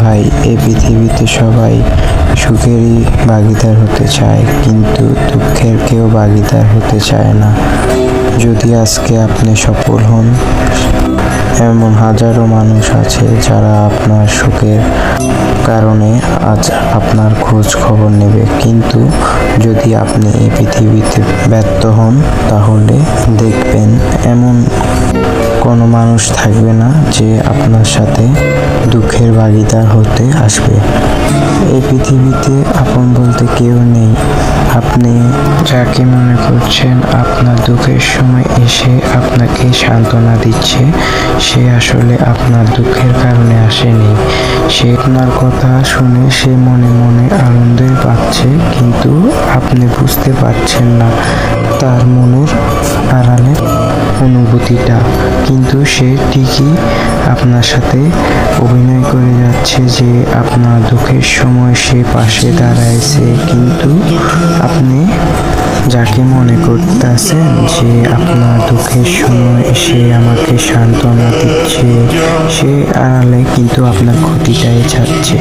ভাই, এই পৃথিবীতে সবাই সুখেরই ভাগীদার হতে চায়, কিন্তু দুঃখের কেউ ভাগীদার হতে চায় না। যদি আজকে আপনি সফল হন, এমন হাজারো মানুষ আছে যারা আপনার সুখের কারণে আজ আপনার খোঁজ খবর নেবে। কিন্তু যদি আপনি এই পৃথিবীতে ব্যর্থ হন, তাহলে দেখবেন এমন কোনো মানুষ থাকবে না যে আপনার সাথে দুঃখের ভাগীদার হতে আসবে। এই পৃথিবীতে আপন বলতে কেউ নেই। আপনি যাকে মনে করছেন আপনার দুঃখের সময় এসে আপনাকে সান্ত্বনা দিচ্ছে, সে আসলে আপনার দুঃখের কারণে আসেনি। সে আপনার কথা শুনে সে মনে মনে আনন্দ পাচ্ছে, কিন্তু আপনি বুঝতে পারছেন না তার মনের আড়ালে অনুভূতিটা। কিন্তু সে ঠিকই আপনার সাথে অভিনয় করে যাচ্ছে যে আপনার দুঃখের সময় সে পাশে দাঁড়াইছে, কিন্তু আপনি যাকে মনে করতেছেন যে আপনার দুঃখের সময় সে আমাকে সান্ত্বনা দিচ্ছে, সে আড়ালে কিন্তু আপনার ক্ষতিটাই চাচ্ছে।